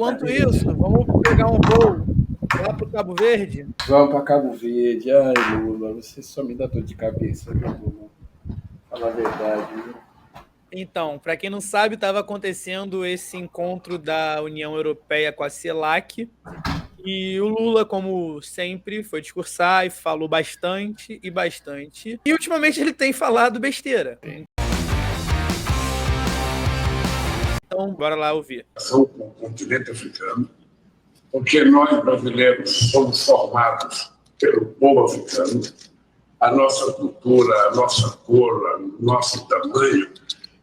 Enquanto isso, vamos pegar um voo lá para o Cabo Verde? Vamos para Cabo Verde. Ai, Lula, você só me dá dor de cabeça, viu, Lula? Fala a verdade, viu? Então, para quem não sabe, estava acontecendo esse encontro da União Europeia com a CELAC. E o Lula, como sempre, foi discursar e falou bastante e bastante. E ultimamente ele tem falado besteira. Então, bora lá ouvir. Com o continente africano, porque nós brasileiros somos formados pelo povo africano, a nossa cultura, a nossa cor, o nosso tamanho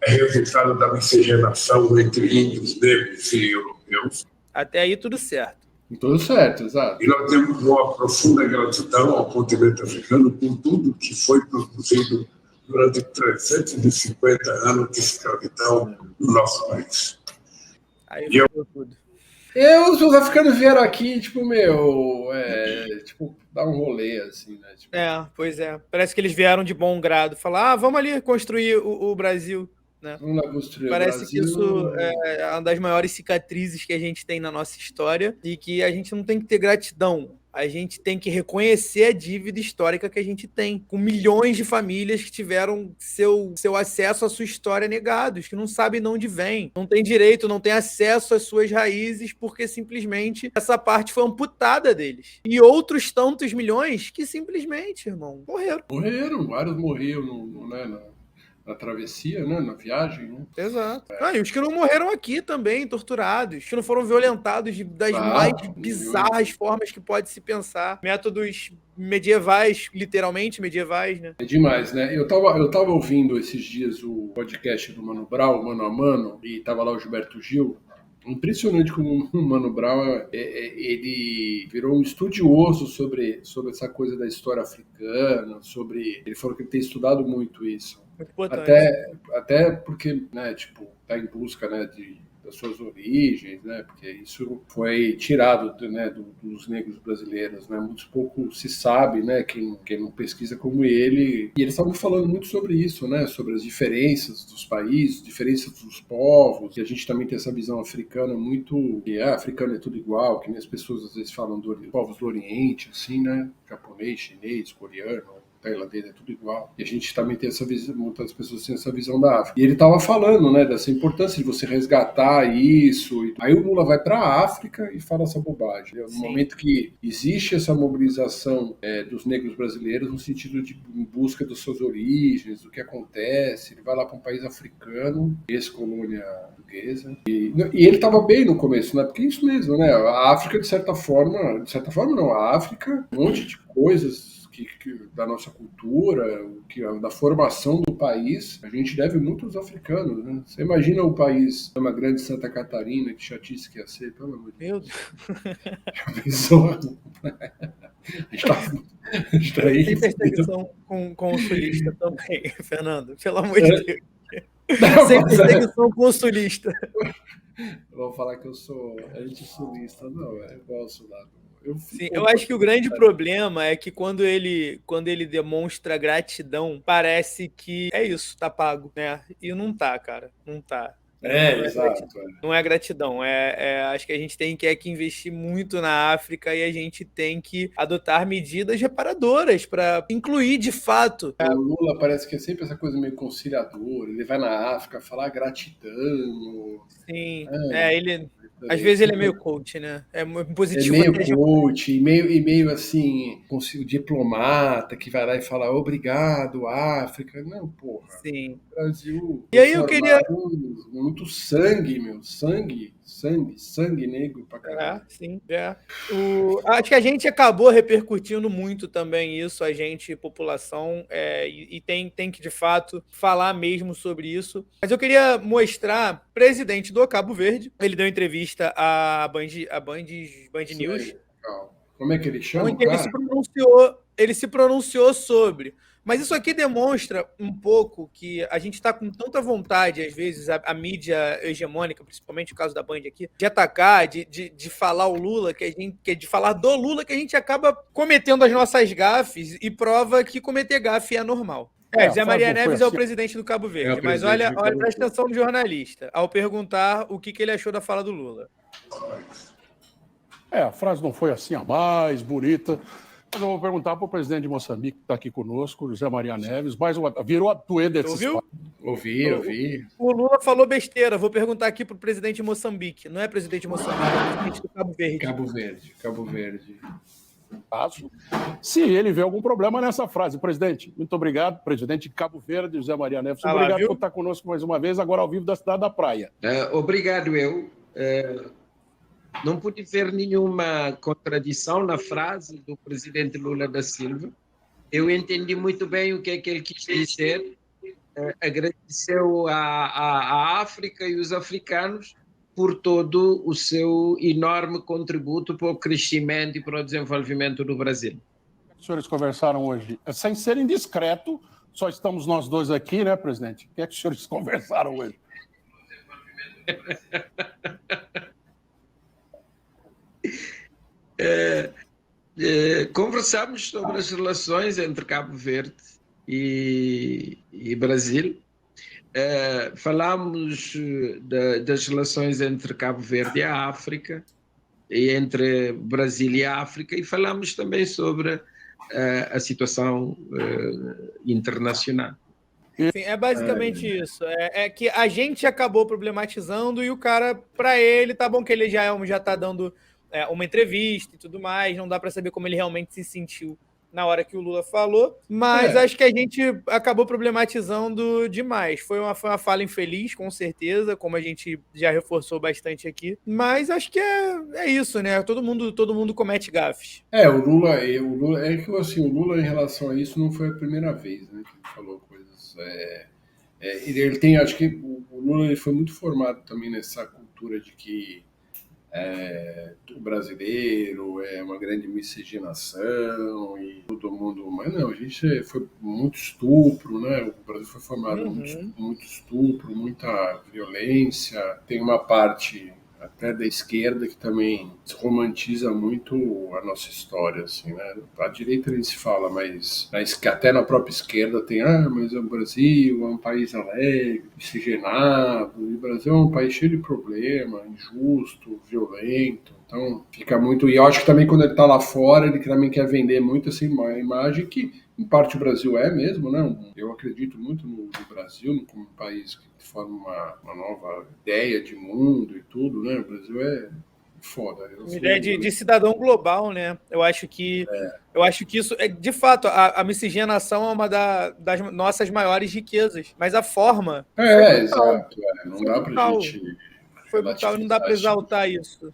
é resultado da miscigenação entre índios, negros e europeus. Até aí tudo certo. Tudo certo, exato. E nós temos uma profunda gratidão ao continente africano por tudo que foi produzido durante 350 anos de escravidão no nosso país. Aí tudo. Os africanos vieram aqui, tipo, dar um rolê, assim, né? Tipo... pois é. Parece que eles vieram de bom grado. Falar, vamos ali construir o Brasil. Né? Vamos lá construir Parece o Brasil. Que isso é uma das maiores cicatrizes que a gente tem na nossa história e que a gente não tem que ter gratidão. A gente tem que reconhecer a dívida histórica que a gente tem, com milhões de famílias que tiveram seu acesso à sua história negados, que não sabem de onde vem, não tem direito, não tem acesso às suas raízes, porque simplesmente essa parte foi amputada deles. E outros tantos milhões que simplesmente, irmão, morreram. Vários morreram na travessia, né? Na viagem, né? Exato. E os que não morreram aqui também, torturados, que não foram violentados das mais bizarras formas que pode se pensar. Métodos medievais, literalmente medievais, né? É demais, né? Eu tava ouvindo esses dias o podcast do Mano Brown, Mano a Mano, e tava lá o Gilberto Gil. Impressionante como o Mano Brown ele virou um estudioso sobre essa coisa da história africana, ele falou que ele tem estudado muito isso. Até porque, né, tipo, tá em busca, né, das suas origens, né, porque isso foi tirado, né, dos negros brasileiros, né, muito pouco se sabe, né, quem não pesquisa como ele, e eles estavam falando muito sobre isso, né, sobre as diferenças dos países, diferenças dos povos, e a gente também tem essa visão africana muito, que africano é tudo igual, que nem as pessoas às vezes falam povos do Oriente, assim, né, japonês, chinês, coreano, tailandês, é tudo igual. E a gente também tem essa visão, muitas pessoas têm essa visão da África. E ele estava falando, né, dessa importância de você resgatar isso. Aí o Lula vai para a África e fala essa bobagem. No momento que existe essa mobilização dos negros brasileiros no sentido de em busca das suas origens, do que acontece, ele vai lá para um país africano, ex-colônia portuguesa. E ele estava bem no começo, né? Porque é isso mesmo, né? A África, de certa forma não, a África, um monte de coisas da nossa cultura, da formação do país, a gente deve muito aos africanos, né? Você imagina o país, uma grande Santa Catarina, que chatice que ia ser, pelo amor de Deus. Já pensou? A gente tá aí. Tem perseguição com o sulista também, Fernando, pelo amor de Deus. Sem perseguição com o sulista. Vou falar que eu sou anti-sulista, não, eu gosto lá. Eu acho que o grande problema é que quando ele demonstra gratidão, parece que é isso, tá pago, né? E não tá, cara, não tá. Exato. Não é gratidão. Acho que a gente tem que investir muito na África e a gente tem que adotar medidas reparadoras para incluir de fato. O Lula parece que é sempre essa coisa meio conciliadora. Ele vai na África falar gratidão. Sim, ele... Às vezes ele é meio coach, né? É positivo. É meio coach, e meio assim, diplomata, que vai lá e fala obrigado, África. Não, porra. Sim. Brasil. E aí eu queria... Muito sangue, meu. Sangue negro pra caralho. Sim. Acho que a gente acabou repercutindo muito também isso, a gente, população, e tem que, de fato, falar mesmo sobre isso. Mas eu queria mostrar o presidente do Cabo Verde. Ele deu entrevista à Band News. Como é que ele chama? Onde ele se pronunciou sobre. Mas isso aqui demonstra um pouco que a gente está com tanta vontade, às vezes, a mídia hegemônica, principalmente o caso da Band aqui, de atacar, de falar o Lula, de falar do Lula, que a gente acaba cometendo as nossas gafes e prova que cometer gafe é normal. Zé Maria Neves é o presidente do Cabo Verde, mas olha, presta atenção no jornalista, ao perguntar o que ele achou da fala do Lula. A frase não foi assim a mais bonita. Mas eu vou perguntar para o presidente de Moçambique, que está aqui conosco, José Maria Neves. Virou a tueda desses Ouviu? Ouvi. O Lula falou besteira. Vou perguntar aqui para o presidente de Moçambique. Não é presidente de Moçambique, é presidente do Cabo Verde. Cabo Verde. Caso, se ele vê algum problema nessa frase. Presidente, muito obrigado. Presidente de Cabo Verde, José Maria Neves. Obrigado por estar conosco mais uma vez, agora ao vivo da Cidade da Praia. Obrigado, eu. Não pude ver nenhuma contradição na frase do presidente Lula da Silva. Eu entendi muito bem o que é que ele quis dizer. Agradeceu à África e os africanos por todo o seu enorme contributo para o crescimento e para o desenvolvimento do Brasil. Os senhores conversaram hoje, sem ser indiscreto, só estamos nós dois aqui, né, presidente? O que é que os senhores conversaram hoje? Conversamos sobre as relações entre Cabo Verde e Brasil. Falamos das relações entre Cabo Verde e a África, e entre Brasil e a África, e falamos também sobre a situação internacional. Enfim, é basicamente isso. É que a gente acabou problematizando e o cara, para ele, tá bom que ele já tá dando uma entrevista e tudo mais, não dá para saber como ele realmente se sentiu na hora que o Lula falou, mas acho que a gente acabou problematizando demais. Foi uma fala infeliz, com certeza, como a gente já reforçou bastante aqui, mas acho que é isso, né? Todo mundo comete gafes. O Lula, é que assim, o Lula em relação a isso não foi a primeira vez, né, que ele falou coisas. Ele tem, acho que o Lula ele foi muito formado também nessa cultura de que o brasileiro é uma grande miscigenação e todo mundo. Mas não, a gente foi muito estupro, né? O Brasil foi formado muito estupro, muita violência. Tem uma parte até da esquerda que também romantiza muito a nossa história, assim, né? A direita nem se fala, mas até na própria esquerda tem, mas o Brasil é um país alegre, miscigenado, e o Brasil é um país cheio de problema, injusto, violento. Então fica muito. E eu acho que também quando ele está lá fora, ele também quer vender muito assim, uma imagem que, em parte, o Brasil é mesmo, né? Eu acredito muito no Brasil como um país que forma uma nova ideia de mundo e tudo, né? O Brasil é foda. Uma ideia de cidadão global, né? Eu acho que isso é, de fato, a miscigenação é uma das nossas maiores riquezas, mas a forma exato. Não dá pra gente. Foi brutal, não dá para exaltar isso.